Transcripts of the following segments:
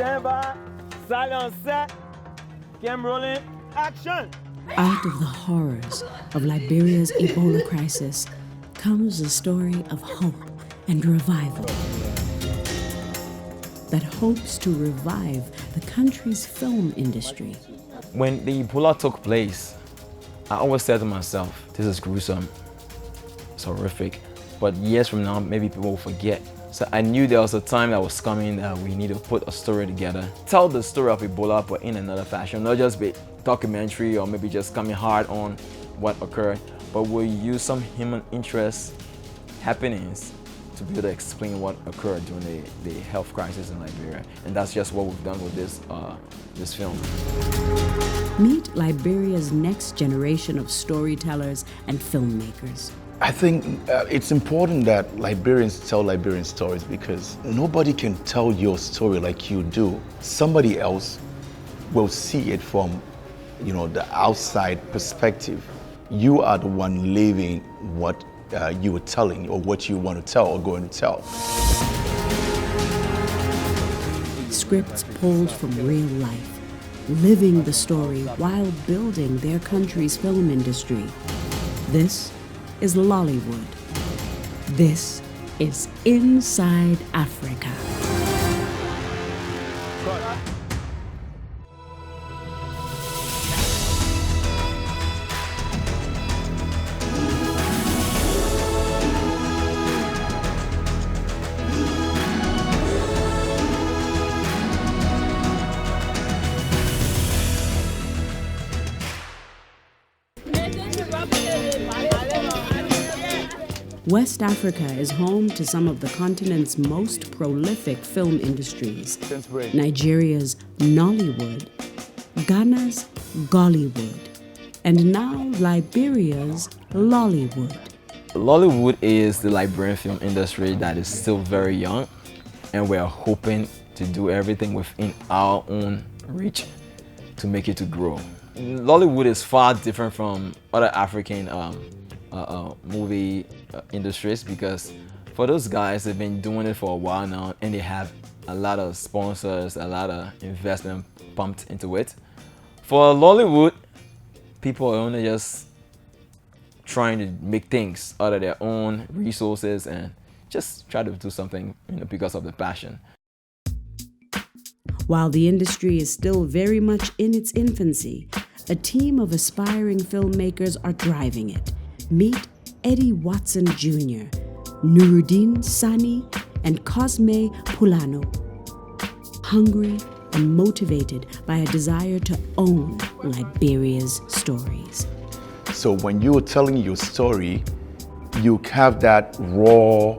Stand silence set, camera rolling, action! Out of the horrors of Liberia's Ebola crisis comes a story of hope and revival that hopes to revive the country's film industry. When the Ebola took place, I always said to myself, this is gruesome, it's horrific, but years from now, maybe people will forget. So I knew there was a time that was coming that we need to put a story together. Tell the story of Ebola, but in another fashion, not just be documentary or maybe just coming hard on what occurred, but we'll use some human interest happenings to be able to explain what occurred during the health crisis in Liberia. And that's just what we've done with this film. Meet Liberia's next generation of storytellers and filmmakers. I think it's important that Liberians tell Liberian stories because nobody can tell your story like you do. Somebody else will see it from, the outside perspective. You are the one living what you were telling or what you want to tell or going to tell. Scripts pulled from real life, living the story while building their country's film industry. This is Lollywood. This is Inside Africa. West Africa is home to some of the continent's most prolific film industries. Nigeria's Nollywood, Ghana's Gollywood, and now Liberia's Lollywood. Lollywood is the Liberian film industry that is still very young, and we're hoping to do everything within our own reach to make it to grow. Lollywood is far different from other African movie industries because for those guys, they've been doing it for a while now and they have a lot of sponsors, a lot of investment pumped into it. For Lollywood, people are only just trying to make things out of their own resources and just try to do something because of the passion. While the industry is still very much in its infancy, a team of aspiring filmmakers are driving it. Meet Eddie Watson Jr., Nuruddin Sani, and Cosme Pulano. Hungry and motivated by a desire to own Liberia's stories. So when you're telling your story, you have that raw,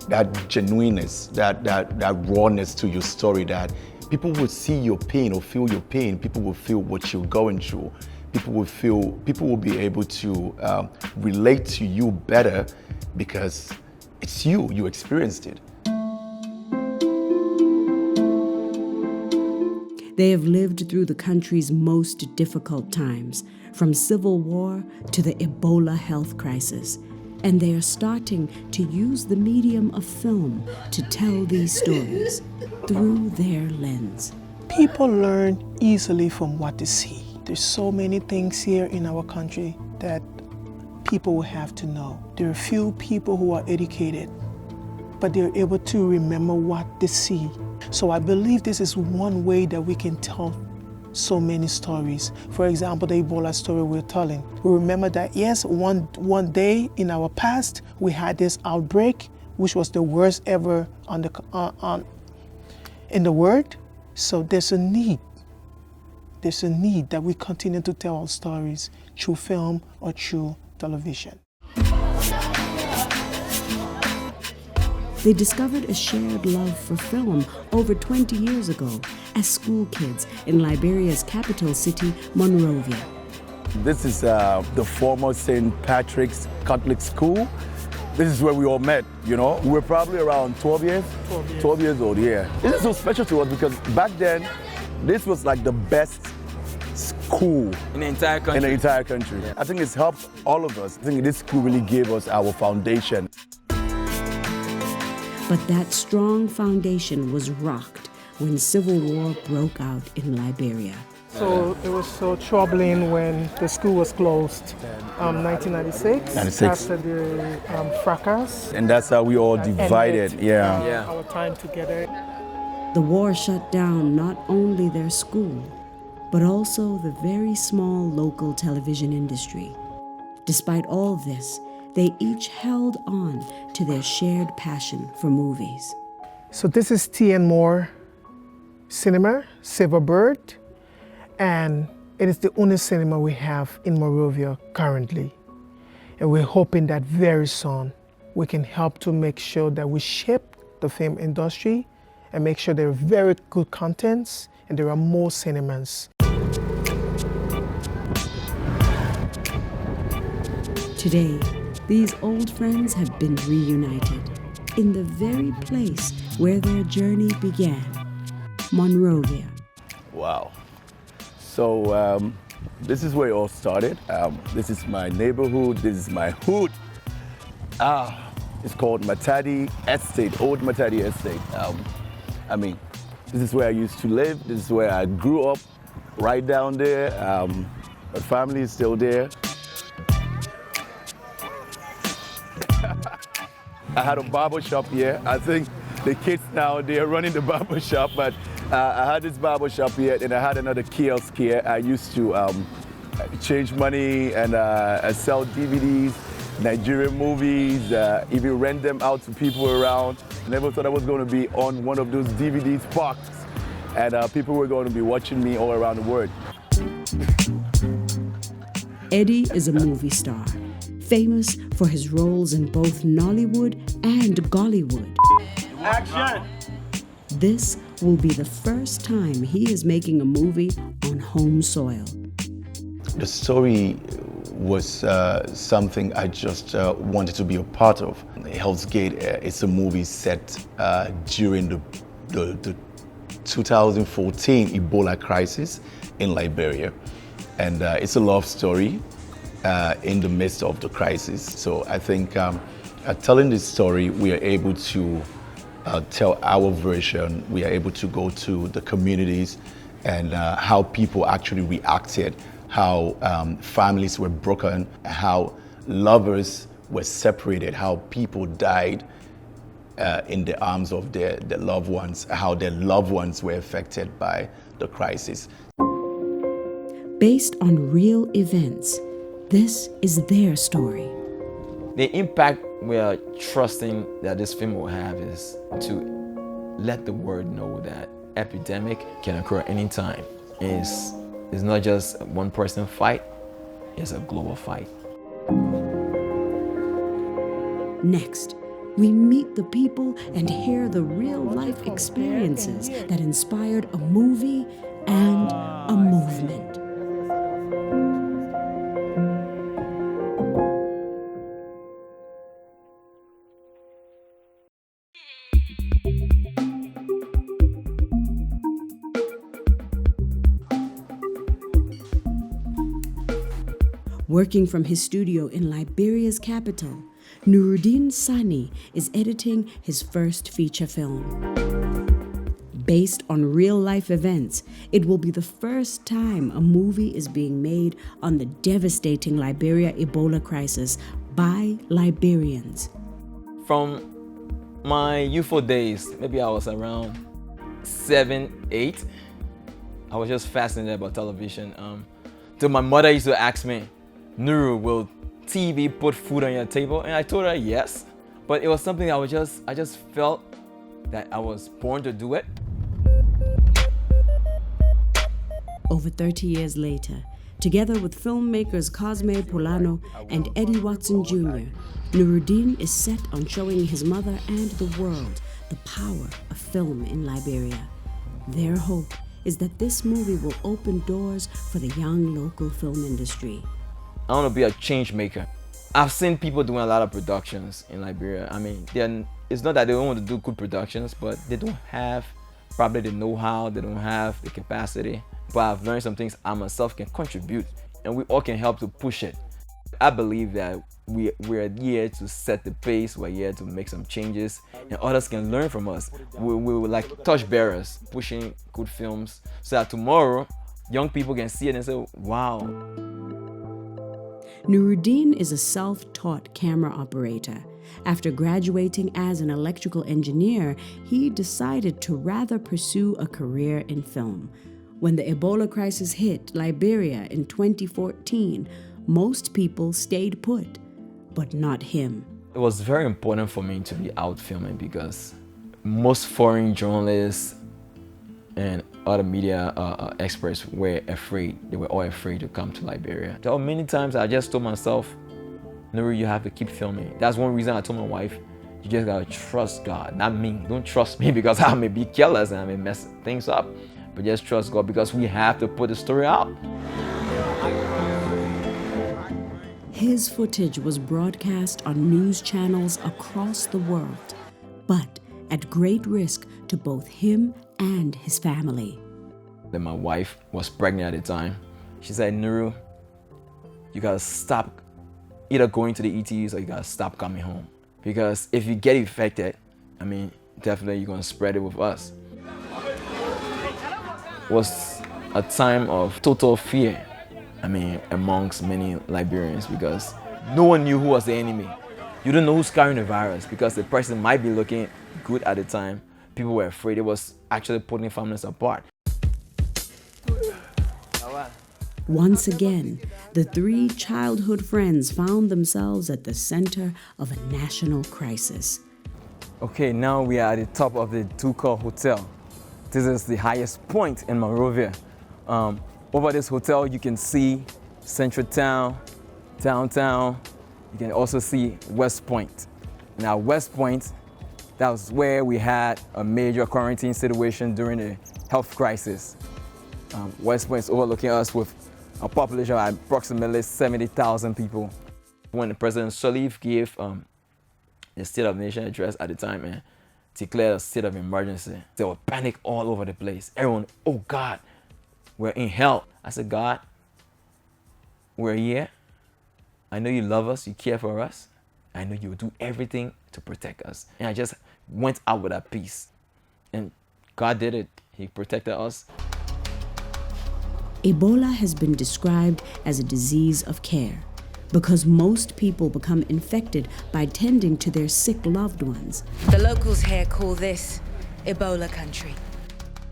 that genuineness, that rawness to your story that people will see your pain or feel your pain. People will feel what you're going through. People will be able to relate to you better because it's you experienced it. They have lived through the country's most difficult times, from civil war to the Ebola health crisis, and they are starting to use the medium of film to tell these stories through their lens. People learn easily from what they see. There's so many things here in our country that people will have to know. There are few people who are educated, but they're able to remember what they see. So I believe this is one way that we can tell so many stories. For example, the Ebola story we're telling. We remember that, yes, one day in our past, we had this outbreak, which was the worst ever in the world. So there's a need. There's a need that we continue to tell our stories through film or through television. They discovered a shared love for film over 20 years ago as school kids in Liberia's capital city, Monrovia. This is the former St. Patrick's Catholic School. This is where we all met, We were probably around 12 years old, yeah. This is so special to us because back then, this was like the best school in the entire country. Yeah. I think it's helped all of us. I think this school really gave us our foundation. But that strong foundation was rocked when civil war broke out in Liberia. So it was so troubling when the school was closed, 1996, 96. after the fracas. And that's how we all divided. Ended, Yeah. our time together. The war shut down not only their school, but also the very small local television industry. Despite all this, they each held on to their shared passion for movies. So this is T.N. Moore Cinema, Silver Bird, and it is the only cinema we have in Monrovia currently. And we're hoping that very soon we can help to make sure that we shape the film industry and make sure there are very good contents and there are more cinemas. Today, these old friends have been reunited in the very place where their journey began, Monrovia. Wow. So this is where it all started. This is my neighborhood. This is my hood. It's called Matadi Estate, Old Matadi Estate. I mean, this is where I used to live. This is where I grew up, right down there. My family is still there. I had a barber shop here. I think the kids now, they're running the barber shop, but I had this barber shop here, and I had another kiosk here. I used to change money and sell DVDs, Nigerian movies, even rent them out to people around. Never thought I was going to be on one of those DVD spots, and people were going to be watching me all around the world. Eddie is a movie star, famous for his roles in both Nollywood and Gollywood. Action! This will be the first time he is making a movie on home soil. The story was something I just wanted to be a part of. Hell's Gate is a movie set during the 2014 Ebola crisis in Liberia. And it's a love story in the midst of the crisis. So I think telling this story, we are able to tell our version. We are able to go to the communities and how people actually reacted, how families were broken, how lovers were separated, how people died in the arms of their loved ones, how their loved ones were affected by the crisis. Based on real events, this is their story. The impact we are trusting that this film will have is to let the world know that epidemic can occur anytime. It's not just a one-person fight, it's a global fight. Next, we meet the people and hear the real-life experiences that inspired a movie and a movement. Working from his studio in Liberia's capital, Nuruddin Sani is editing his first feature film. Based on real-life events, it will be the first time a movie is being made on the devastating Liberia Ebola crisis by Liberians. From my youthful days, maybe I was around 7, 8, I was just fascinated about television. Till my mother used to ask me, Nuru, will TV put food on your table? And I told her yes, but it was something I just felt that I was born to do it. Over 30 years later, together with filmmakers Cosme Polano and Eddie Watson Jr., Nuruddin is set on showing his mother and the world the power of film in Liberia. Their hope is that this movie will open doors for the young local film industry. I want to be a change maker. I've seen people doing a lot of productions in Liberia. I mean, it's not that they don't want to do good productions, but they don't have probably the know-how, they don't have the capacity. But I've learned some things I myself can contribute, and we all can help to push it. I believe that we're here to set the pace, we're here to make some changes, and others can learn from us. We're like torch bearers, pushing good films so that tomorrow, young people can see it and say, wow. Nuruddin is a self-taught camera operator. After graduating as an electrical engineer, he decided to rather pursue a career in film. When the Ebola crisis hit Liberia in 2014, most people stayed put, but not him. It was very important for me to be out filming because most foreign journalists and other media experts were afraid. They were all afraid to come to Liberia. There were many times I just told myself, Nuru, you have to keep filming. That's one reason I told my wife, you just gotta trust God, not me. Don't trust me because I may be careless and I may mess things up, but just trust God because we have to put the story out. His footage was broadcast on news channels across the world, but at great risk to both him and his family. Then my wife was pregnant at the time. She said, Nuru, you gotta stop either going to the ETs or you gotta stop coming home. Because if you get infected, definitely you're gonna spread it with us. It was a time of total fear, amongst many Liberians because no one knew who was the enemy. You don't know who's carrying the virus because the person might be looking good at the time. People were afraid. It was actually putting families apart. Once again, the three childhood friends found themselves at the center of a national crisis. Okay, now we are at the top of the Tuco Hotel. This is the highest point in Monrovia. Over this hotel, you can see Central Town, downtown. You can also see West Point. Now, West Point, that was where we had a major quarantine situation during the health crisis. West Point is overlooking us with a population of approximately 70,000 people. When President Sirleaf gave the State of the Nation address at the time and declared a state of emergency, there was panic all over the place. Everyone, oh God, we're in hell. I said, God, we're here. I know you love us, you care for us. I know you will do everything to protect us. And I just went out with that peace. And God did it. He protected us. Ebola has been described as a disease of care because most people become infected by tending to their sick loved ones. The locals here call this Ebola country.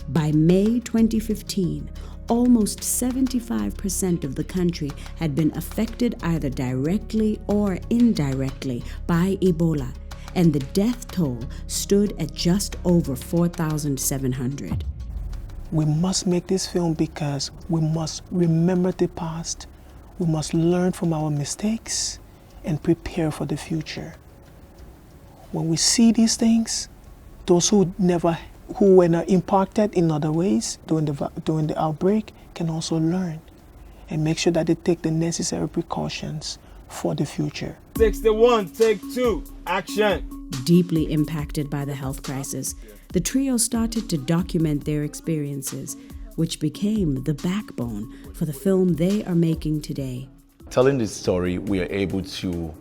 By May 2015, almost 75% of the country had been affected either directly or indirectly by Ebola, and the death toll stood at just over 4,700. We must make this film because we must remember the past, we must learn from our mistakes, and prepare for the future. When we see these things, those who were not impacted in other ways during the outbreak can also learn and make sure that they take the necessary precautions for the future. 61, take 2, action. Deeply impacted by the health crisis, the trio started to document their experiences, which became the backbone for the film they are making today. Telling this story, we are able to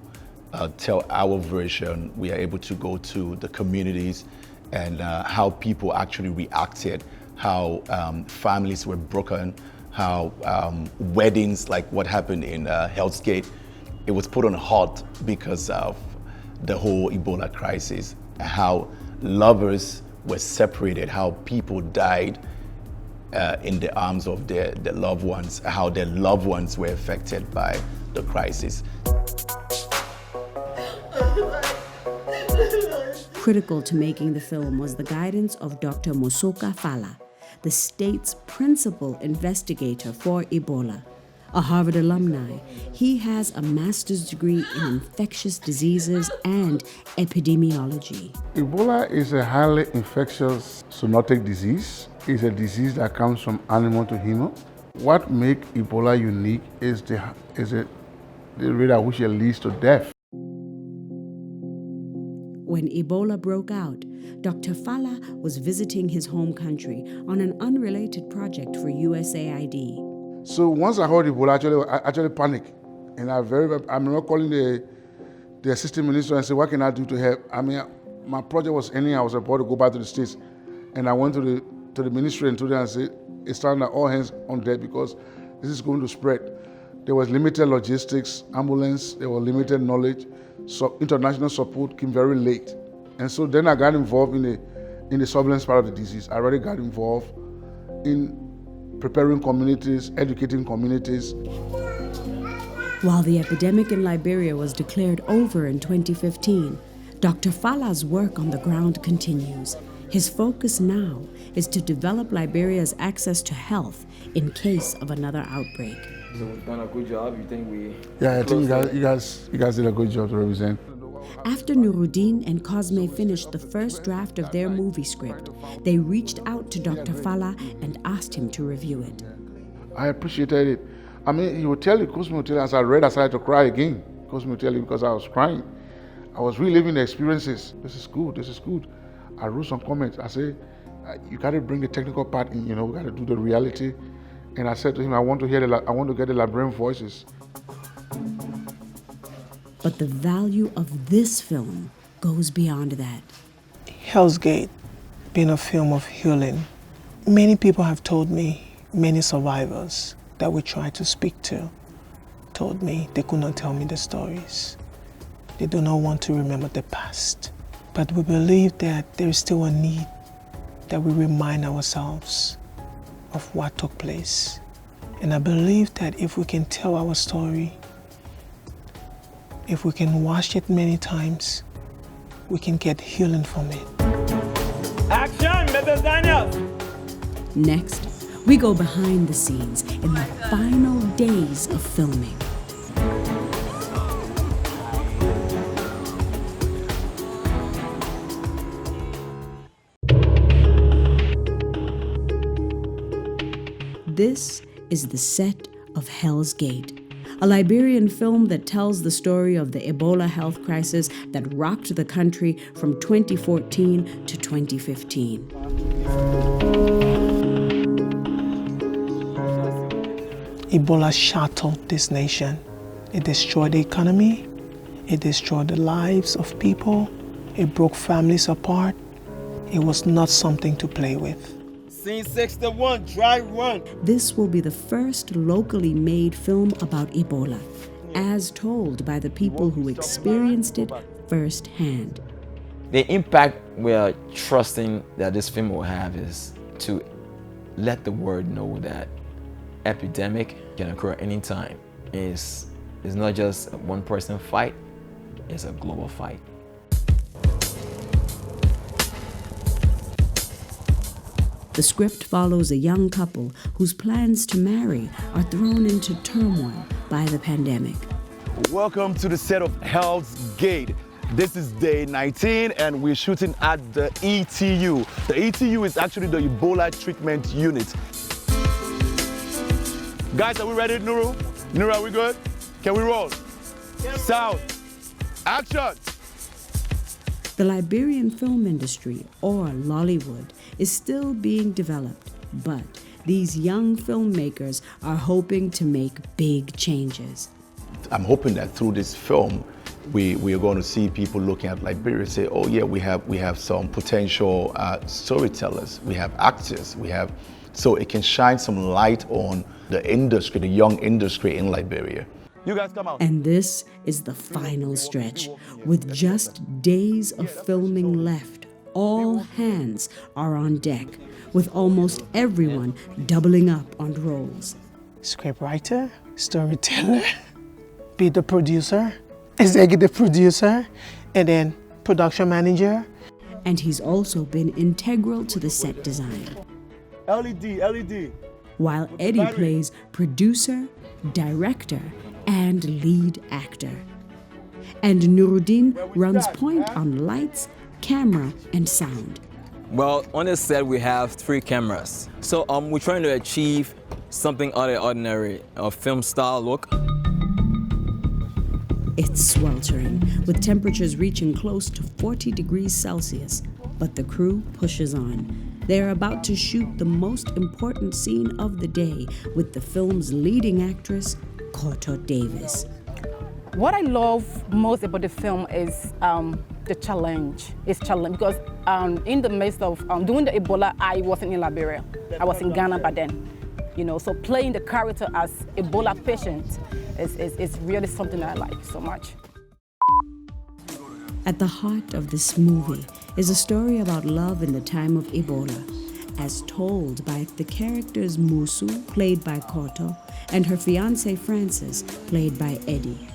tell our version. We are able to go to the communities and how people actually reacted, how families were broken, how weddings, like what happened in Hell's Gate, it was put on halt because of the whole Ebola crisis, how lovers were separated, how people died in the arms of their loved ones, how their loved ones were affected by the crisis. Critical to making the film was the guidance of Dr. Mosoka Fala, the state's principal investigator for Ebola. A Harvard alumni, he has a master's degree in infectious diseases and epidemiology. Ebola is a highly infectious zoonotic disease. It's a disease that comes from animal to human. What makes Ebola unique is the rate at which it leads to death. When Ebola broke out, Dr. Fala was visiting his home country on an unrelated project for USAID. So once I heard Ebola, I actually panicked. And I remember calling the assistant minister and said, what can I do to help? I mean, my project was ending. I was about to go back to the States. And I went to the ministry and told them and said, it's time that all hands on deck because this is going to spread. There was limited logistics, ambulance, there was limited knowledge. So international support came very late. And so then I got involved in the surveillance part of the disease. I already got involved in preparing communities, educating communities. While the epidemic in Liberia was declared over in 2015, Dr. Fala's work on the ground continues. His focus now is to develop Liberia's access to health in case of another outbreak. So we've done a good job. You think we? Yeah, I think you guys did a good job to represent. After Nuruddin and Cosme finished the first draft of their movie script, they reached out to Dr. Fala and asked him to review it. I appreciated it. I mean, he would tell you, Cosme would tell you, as I read, I started to cry again. Cosme would tell you because I was crying. I was reliving the experiences. This is good, this is good. I wrote some comments. I said, you got to bring the technical part in, we got to do the reality. And I said to him, I want to get the Liberian voices. But the value of this film goes beyond that. Hell's Gate, being a film of healing, many people have told me, many survivors that we tried to speak to, told me they could not tell me the stories. They do not want to remember the past. But we believe that there is still a need that we remind ourselves of what took place. And I believe that if we can tell our story, if we can watch it many times, we can get healing from it. Action, Mrs. Daniels! Next, we go behind the scenes in the final days of filming. This is the set of Hell's Gate, a Liberian film that tells the story of the Ebola health crisis that rocked the country from 2014 to 2015. Ebola shattered this nation. It destroyed the economy. It destroyed the lives of people. It broke families apart. It was not something to play with. Scene 61, dry run. This will be the first locally made film about Ebola, as told by the people who experienced it firsthand. The impact we are trusting that this film will have is to let the world know that epidemic can occur anytime. It's not just a one-person fight, it's a global fight. The script follows a young couple whose plans to marry are thrown into turmoil by the pandemic. Welcome to the set of Hell's Gate. This is day 19 and we're shooting at the ETU. The ETU is actually the Ebola treatment unit. Guys, are we ready, Nuru? Nuru, are we good? Can we roll? Sound. Action. The Liberian film industry, or Lollywood, is still being developed, but these young filmmakers are hoping to make big changes. I'm hoping that through this film, we are going to see people looking at Liberia and say, oh yeah, we have some potential storytellers, we have actors, so it can shine some light on the industry, the young industry in Liberia. You guys come out. And this is the final stretch. With just days of filming left, all hands are on deck, with almost everyone doubling up on roles. Scriptwriter, storyteller, be the producer, executive producer, and then production manager. And he's also been integral to the set design. LED. While Eddie plays producer, director, and lead actor. And Nuruddin runs point on lights, camera, and sound. Well, on this set we have 3 cameras. So we're trying to achieve something out of the ordinary, a film style look. It's sweltering, with temperatures reaching close to 40 degrees Celsius, but the crew pushes on. They're about to shoot the most important scene of the day with the film's leading actress, Koto Davis. What I love most about the film is the challenge. It's challenge because in the midst of doing the Ebola, I wasn't in Liberia. I was in Ghana by then. You know, so playing the character as Ebola patient is really something I like so much. At the heart of this movie is a story about love in the time of Ebola, as told by the characters Musu, played by Koto, and her fiancé Francis, played by Eddie.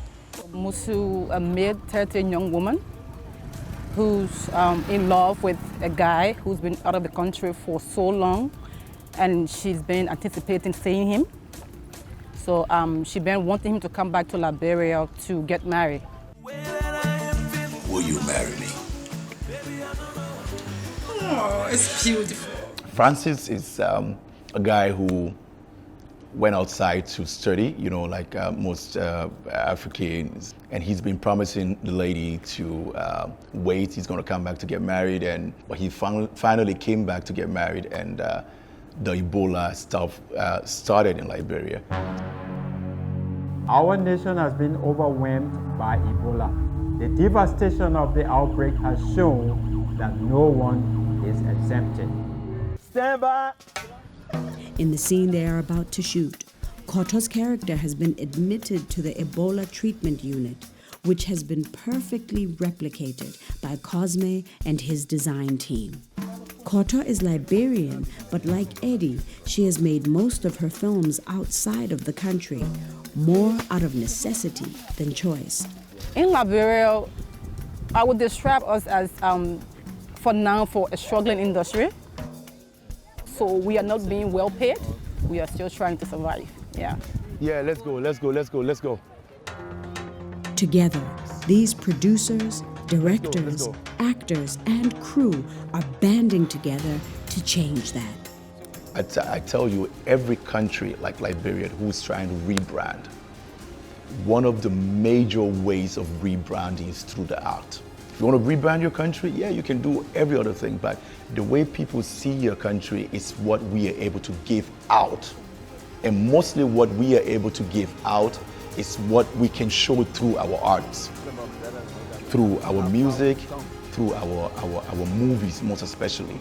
Musu, a mid-13 young woman who's in love with a guy who's been out of the country for so long, and she's been anticipating seeing him. So she's been wanting him to come back to Liberia to get married. Will you marry me? Oh, it's beautiful. Francis is a guy who went outside to study, you know, like most Africans, and he's been promising the lady to wait. He's going to come back to get married, but he finally came back to get married, and the Ebola stuff started in Liberia. Our nation has been overwhelmed by Ebola. The devastation of the outbreak has shown that no one is exempted. Stand by. In the scene they are about to shoot, Koto's character has been admitted to the Ebola treatment unit, which has been perfectly replicated by Cosme and his design team. Koto is Liberian, but like Eddie, she has made most of her films outside of the country, more out of necessity than choice. In Liberia, I would describe us as, for now, for a struggling industry. So we are not being well paid. We are still trying to survive, yeah. Yeah, let's go, let's go, let's go, let's go. Together, these producers, directors, actors, and crew are banding together to change that. I tell you, every country like Liberia who's trying to rebrand, one of the major ways of rebranding is through the art. If you want to rebrand your country, yeah, you can do every other thing, but the way people see your country is what we are able to give out. And mostly what we are able to give out is what we can show through our arts, through our music, through our movies most especially.